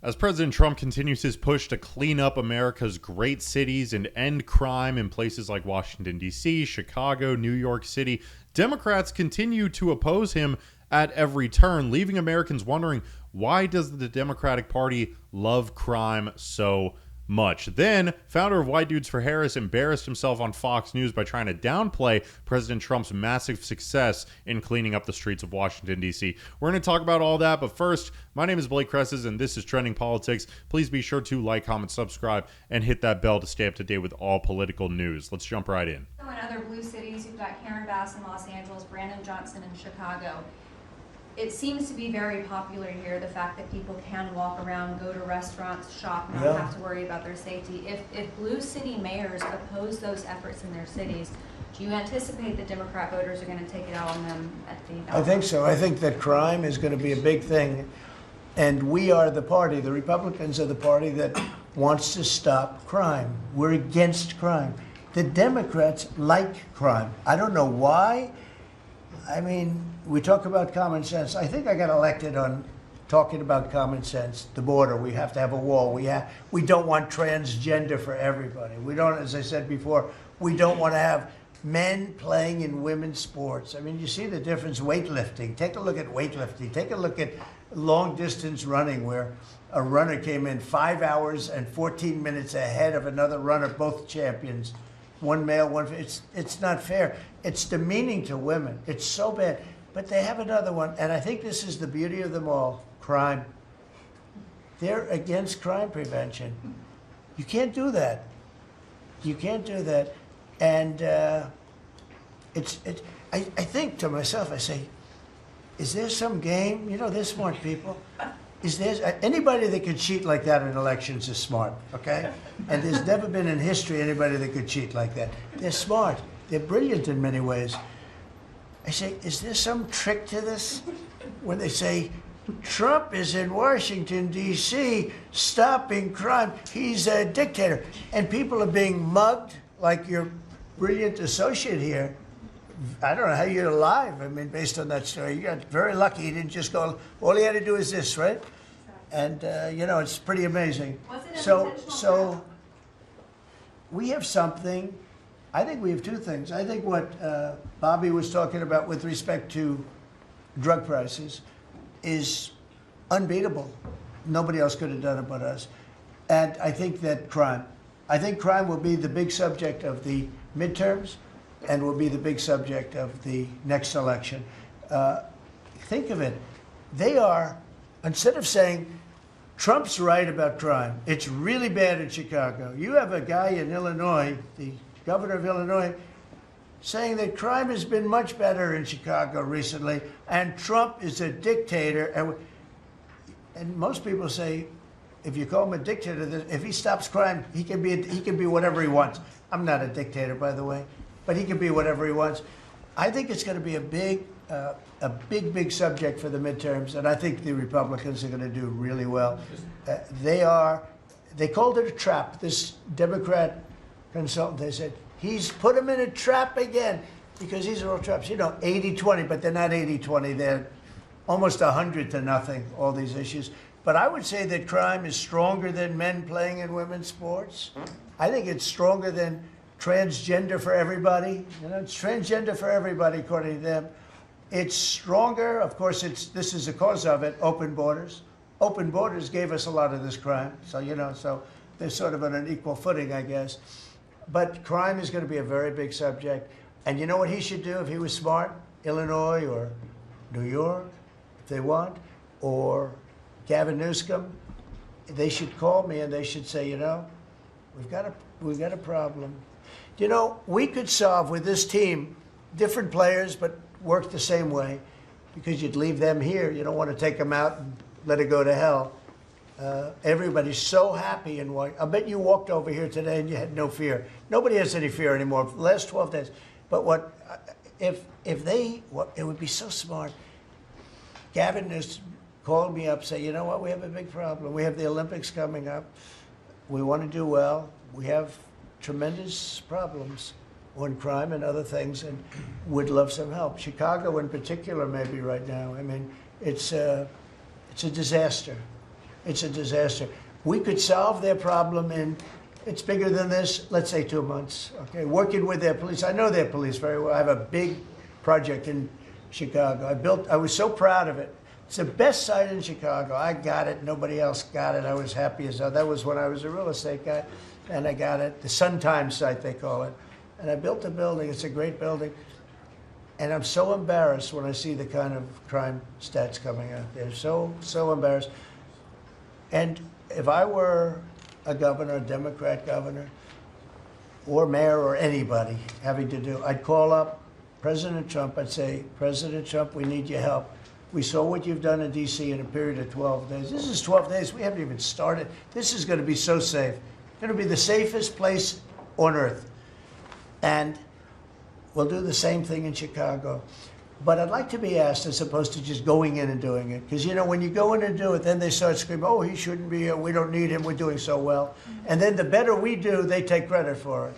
As President Trump continues his push to clean up America's great cities and end crime in places like Washington, D.C., Chicago, New York City, Democrats continue to oppose him at every turn, leaving Americans wondering, why does the Democratic Party love crime so much? Then, founder of White Dudes for Harris embarrassed himself on Fox News by trying to downplay President Trump's massive success in cleaning up the streets of Washington, D.C. We're going to talk about all that, but first, my name is Blake Cresses, and this is Trending Politics. Please be sure to like, comment, subscribe, and hit that bell to stay up to date with all political news. Let's jump right in. In other blue cities, you've got Karen Bass in Los Angeles, Brandon Johnson in Chicago. It seems to be very popular here, the fact that people can walk around, go to restaurants, shop, and not have to worry about their safety. If blue city mayors oppose those efforts in their cities, do you anticipate that Democrat voters are going to take it out on them at the ballot? I think so. I think that crime is going to be a big thing. And we are the party, the Republicans are the party that wants to stop crime. We're against crime. The Democrats like crime. I don't know why. I mean, we talk about common sense. I think I got elected on talking about common sense. The border, we have to have a wall. We don't want transgender for everybody. We don't, as I said before, we don't want to have men playing in women's sports. I mean, you see the difference. Weightlifting. Take a look at weightlifting. Take a look at long distance running, where a runner came in 5 hours and 14 minutes ahead of another runner, both champions. One male, one female. It's not fair. It's demeaning to women. It's so bad. But they have another one, and I think this is the beauty of them all: crime. They're against crime prevention. You can't do that. You can't do that. And I think to myself, I say, is there some game? You know, they're smart people. Is there anybody that could cheat like that in elections is smart, okay? And there's never been in history anybody that could cheat like that. They're smart. They're brilliant in many ways. I say, is there some trick to this? When they say, Trump is in Washington, D.C., stopping crime. He's a dictator. And people are being mugged like your brilliant associate here. I don't know how you're alive. I mean, based on that story, you got very lucky. He didn't just go, all he had to do is this, right? And, you know, it's pretty amazing. So we have something. I think we have two things. I think what Bobby was talking about with respect to drug prices is unbeatable. Nobody else could have done it but us. And I think that crime. I think crime will be the big subject of the midterms and will be the big subject of the next election. Think of it. They are, instead of saying, Trump's right about crime, it's really bad in Chicago. You have a guy in Illinois, the governor of Illinois, saying that crime has been much better in Chicago recently, and Trump is a dictator. And most people say, if you call him a dictator, if he stops crime, he can be whatever he wants. I'm not a dictator, by the way, but he can be whatever he wants. I think it's going to be a big subject for the midterms, and I think the Republicans are going to do really well. They called it a trap. This Democrat consultant, they said, he's put him in a trap again, because these are all traps. You know, 80-20, but they're not 80-20. They're almost 100-0, all these issues. But I would say that crime is stronger than men playing in women's sports. I think it's stronger than transgender for everybody. You know, it's transgender for everybody, according to them. It's stronger. Of course, this is the cause of it, open borders. Open borders gave us a lot of this crime. So, you know, so they're sort of on an equal footing, I guess. But crime is going to be a very big subject. And you know what he should do if he was smart? Illinois or New York, if they want, or Gavin Newsom, they should call me and they should say, you know, we've got a problem. You know, we could solve with this team, different players, but work the same way, because you'd leave them here. You don't want to take them out and let it go to hell. Everybody's so happy in Washington. I bet you walked over here today and you had no fear. Nobody has any fear anymore for the last 12 days. But it would be so smart. Gavin Newsom called me up, say, you know what, we have a big problem. We have the Olympics coming up. We want to do well. We have tremendous problems on crime and other things, and would love some help. Chicago in particular, maybe right now. I mean, it's a disaster. It's a disaster. We could solve their problem in, it's bigger than this, let's say 2 months, okay? Working with their police. I know their police very well. I have a big project in Chicago. I was so proud of it. It's the best site in Chicago. I got it. Nobody else got it. I was happy as hell. That was when I was a real estate guy, and I got it. The Sun Times site, they call it. And I built a building. It's a great building. And I'm so embarrassed when I see the kind of crime stats coming out. They're so embarrassed. And if I were a governor, a Democrat governor, or mayor, or anybody having to do, I'd call up President Trump. I'd say, President Trump, we need your help. We saw what you've done in D.C. in a period of 12 days. This is 12 days. We haven't even started. This is going to be so safe. It's going to be the safest place on earth. And we'll do the same thing in Chicago. But I'd like to be asked, as opposed to just going in and doing it. Because, you know, when you go in and do it, then they start screaming, oh, he shouldn't be here. We don't need him. We're doing so well. And then the better we do, they take credit for it.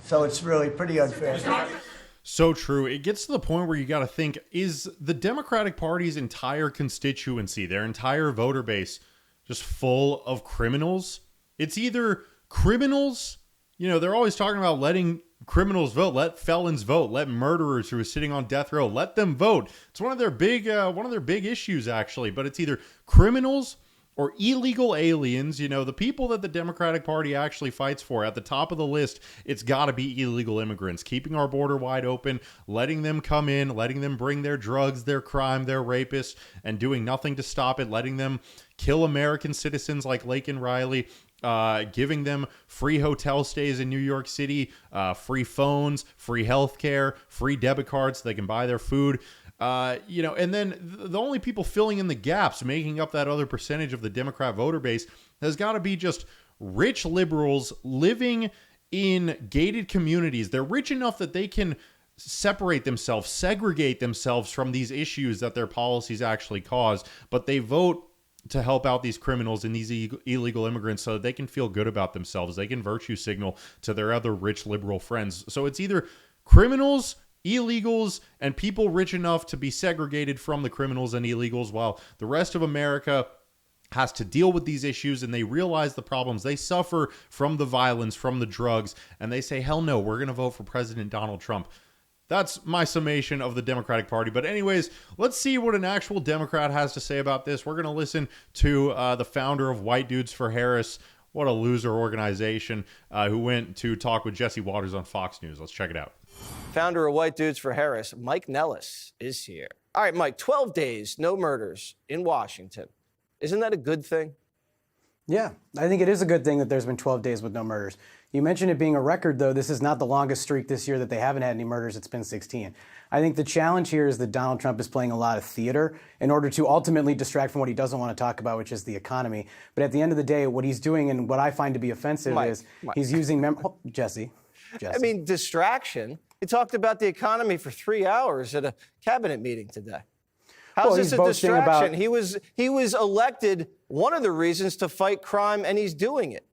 So it's really pretty unfair. So true. It gets to the point where you got to think, is the Democratic Party's entire constituency, their entire voter base, just full of criminals? It's either criminals, you know, they're always talking about letting criminals vote, let felons vote, let murderers who are sitting on death row, let them vote. It's one of their big issues, actually. But it's either criminals or illegal aliens. You know, the people that the Democratic Party actually fights for, at the top of the list, it's got to be illegal immigrants, keeping our border wide open, letting them come in, letting them bring their drugs, their crime, their rapists, and doing nothing to stop it, letting them kill American citizens like Laken Riley, giving them free hotel stays in New York City, free phones, free healthcare, free debit cards so they can buy their food. You know, and then the only people filling in the gaps, making up that other percentage of the Democrat voter base, has got to be just rich liberals living in gated communities. They're rich enough that they can separate themselves, segregate themselves from these issues that their policies actually cause, but they vote to help out these criminals and these illegal immigrants so that they can feel good about themselves. They can virtue signal to their other rich liberal friends. So it's either criminals, illegals, and people rich enough to be segregated from the criminals and illegals, while the rest of America has to deal with these issues, and they realize the problems. They suffer from the violence, from the drugs, and they say, hell no, we're going to vote for President Donald Trump. That's my summation of the Democratic Party. But anyways, let's see what an actual Democrat has to say about this. We're going to listen to the founder of White Dudes for Harris. What a loser organization, who went to talk with Jesse Waters on Fox News. Let's check it out. Founder of White Dudes for Harris, Mike Nellis, is here. All right, Mike, 12 days, no murders in Washington. Isn't that a good thing? Yeah, I think it is a good thing that there's been 12 days with no murders. You mentioned it being a record, though. This is not the longest streak this year that they haven't had any murders. It's been 16. I think the challenge here is that Donald Trump is playing a lot of theater in order to ultimately distract from what he doesn't want to talk about, which is the economy. But at the end of the day, what he's doing and what I find to be offensive is he's using Jesse. I mean, distraction. He talked about the economy for 3 hours at a cabinet meeting today. How's this a distraction? He was elected, one of the reasons, to fight crime, and he's doing it.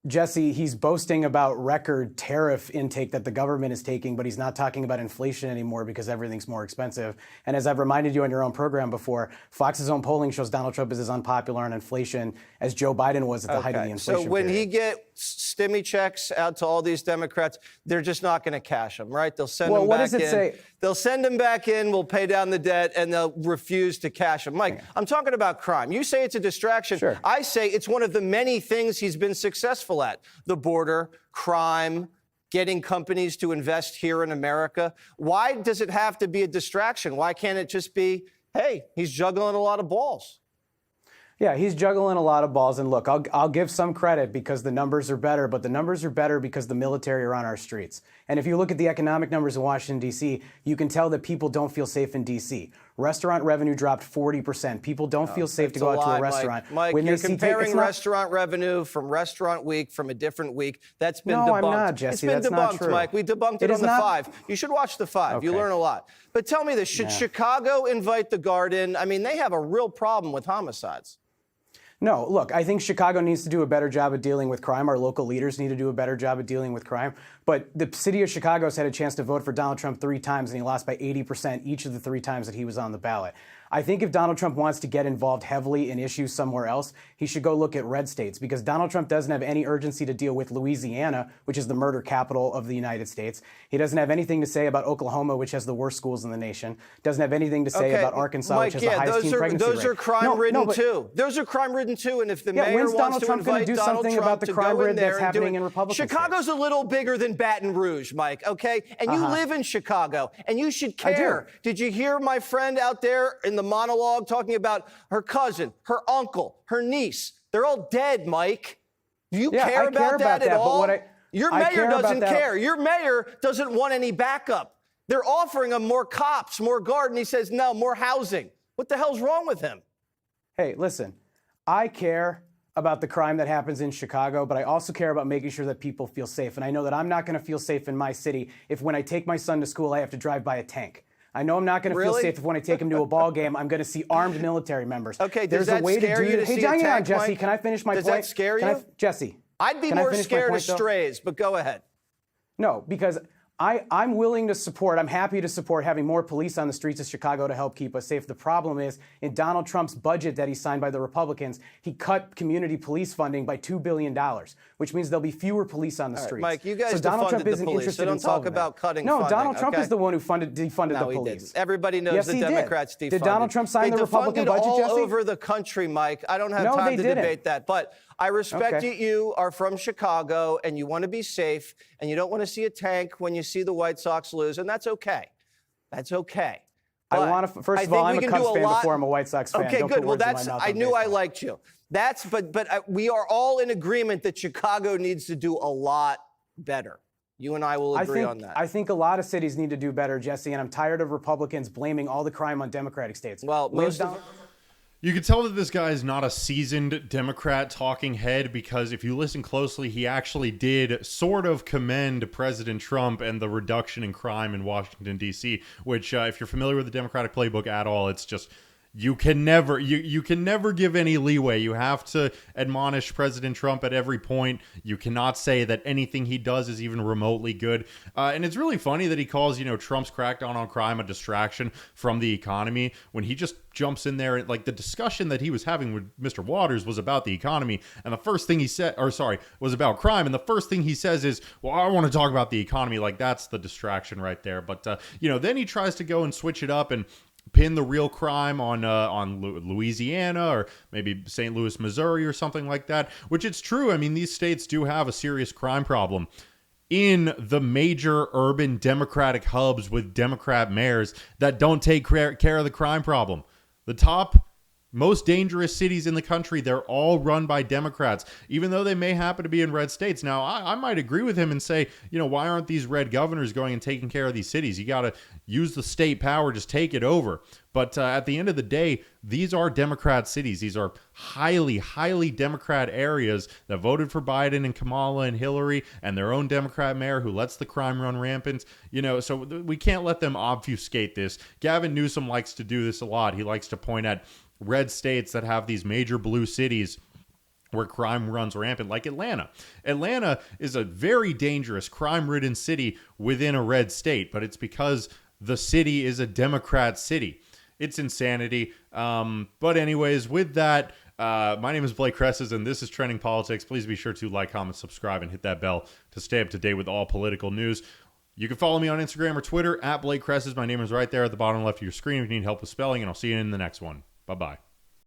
Jesse, he's boasting about record tariff intake that the government is taking, but he's not talking about inflation anymore because everything's more expensive. And as I've reminded you on your own program before, Fox's own polling shows Donald Trump is as unpopular on inflation as Joe Biden was at the height of the inflation So when period. he gets stimmy checks out to all these Democrats, they're just not going to cash them, right? They'll send them back in. What does it say? They'll send them back in, we'll pay down the debt, and they'll refuse to cash them. Mike, I'm talking about crime. You say it's a distraction. Sure. I say it's one of the many things he's been successful at. The border, crime, getting companies to invest here in America. Why does it have to be a distraction? Why can't it just be, hey, he's juggling a lot of balls? Yeah, he's juggling a lot of balls. And look, I'll give some credit because the numbers are better, but the numbers are better because the military are on our streets. And if you look at the economic numbers in Washington, D.C., you can tell that people don't feel safe in D.C. Restaurant revenue dropped 40%. People don't feel safe to go out to a restaurant. Mike, you're comparing restaurant revenue from Restaurant Week from a different week. That's been debunked. No, I'm not, Jesse. It's been debunked, Mike. We debunked it on the 5. You should watch the 5. Okay. You learn a lot. But tell me this, should Chicago invite the Guard in? I mean, they have a real problem with homicides. No, look, I think Chicago needs to do a better job of dealing with crime. Our local leaders need to do a better job of dealing with crime. But the city of Chicago's had a chance to vote for Donald Trump 3 times, and he lost by 80% each of the 3 times that he was on the ballot. I think if Donald Trump wants to get involved heavily in issues somewhere else, he should go look at red states, because Donald Trump doesn't have any urgency to deal with Louisiana, which is the murder capital of the United States. He doesn't have anything to say about Oklahoma, which has the worst schools in the nation. Doesn't have anything to say about Arkansas, Mike, which has the highest teen pregnancy rate. those are crime-ridden too. Those are crime-ridden too. And if the mayor when's wants Donald to Trump invite do Donald something Trump about the to crime go in rid there that's and do happening it. in Republican Chicago's states? a little bigger than Baton Rouge, Mike, okay? And you live in Chicago, and you should care. Did you hear my friend out there in the monologue talking about her cousin, her uncle, her niece? They're all dead, Mike. Do you care about that at all? Your mayor doesn't care. Your mayor doesn't want any backup. They're offering him more cops, more guard, and he says, no, more housing. What the hell's wrong with him? Hey, listen, I care about the crime that happens in Chicago, but I also care about making sure that people feel safe. And I know that I'm not going to feel safe in my city if when I take my son to school, I have to drive by a tank. I know I'm not going to feel safe if when I take him to a ball game, I'm going to see armed military members. Okay, does that scare you to see a tank, hang on, Jesse, Mike? can I finish my point? Does that scare you? Jesse. I'd be more scared of strays, but go ahead. No, because I'm willing to support, I'm happy to support having more police on the streets of Chicago to help keep us safe. The problem is, in Donald Trump's budget that he signed by the Republicans, he cut community police funding by $2 billion, which means there'll be fewer police on the streets. Mike, you guys so Donald Trump defunded isn't the police, interested so don't in talk solving about that. cutting No, funding, Donald Trump okay? is the one who defunded the police. He didn't. Everybody knows yes, the he Democrats defunded. Did Donald Trump sign the Republican budget, all Jesse? over the country, Mike. I don't have No, time they to didn't. debate that, but I respect that you are from Chicago and you want to be safe and you don't want to see a tank when you see the White Sox lose, and that's okay. That's okay. I want to. First of all, I'm a Cubs fan before I'm a White Sox fan. Okay, Don't good. put Well, words in my that's. mouth I on knew I baseball. liked you. But we are all in agreement that Chicago needs to do a lot better. You and I will agree on that. I think a lot of cities need to do better, Jesse, and I'm tired of Republicans blaming all the crime on Democratic states. Well, You can tell that this guy is not a seasoned Democrat talking head, because if you listen closely, he actually did sort of commend President Trump and the reduction in crime in Washington, D.C., which if you're familiar with the Democratic playbook at all, it's just you can never give any leeway. You have to admonish President Trump at every point. You cannot say that anything he does is even remotely good. And it's really funny that he calls, Trump's crackdown on crime a distraction from the economy, when he just jumps in there. Like, the discussion that he was having with Mr. Waters was about the economy, and the first thing he said, was about crime, and the first thing he says is, well, I want to talk about the economy. Like, that's the distraction right there. But then he tries to go and switch it up and pin the real crime on Louisiana or maybe St. Louis, Missouri or something like that, which it's true. I mean, these states do have a serious crime problem. In the major urban Democratic hubs with Democrat mayors that don't take care of the crime problem. The top most dangerous cities in the country, they're all run by Democrats, even though they may happen to be in red states. Now, I might agree with him and say, why aren't these red governors going and taking care of these cities? You got to use the state power, just take it over. But at the end of the day, these are Democrat cities. These are highly, highly Democrat areas that voted for Biden and Kamala and Hillary, and their own Democrat mayor who lets the crime run rampant. So we can't let them obfuscate this. Gavin Newsom likes to do this a lot. He likes to point at red states that have these major blue cities where crime runs rampant, like Atlanta. Atlanta is a very dangerous, crime-ridden city within a red state, but it's because the city is a Democrat city. It's insanity. But anyways, with that, my name is Blake Cresses, and this is Trending Politics. Please be sure to like, comment, subscribe, and hit that bell to stay up to date with all political news. You can follow me on Instagram or Twitter at Blake Cresses. My name is right there at the bottom left of your screen if you need help with spelling, and I'll see you in the next one. Bye-bye.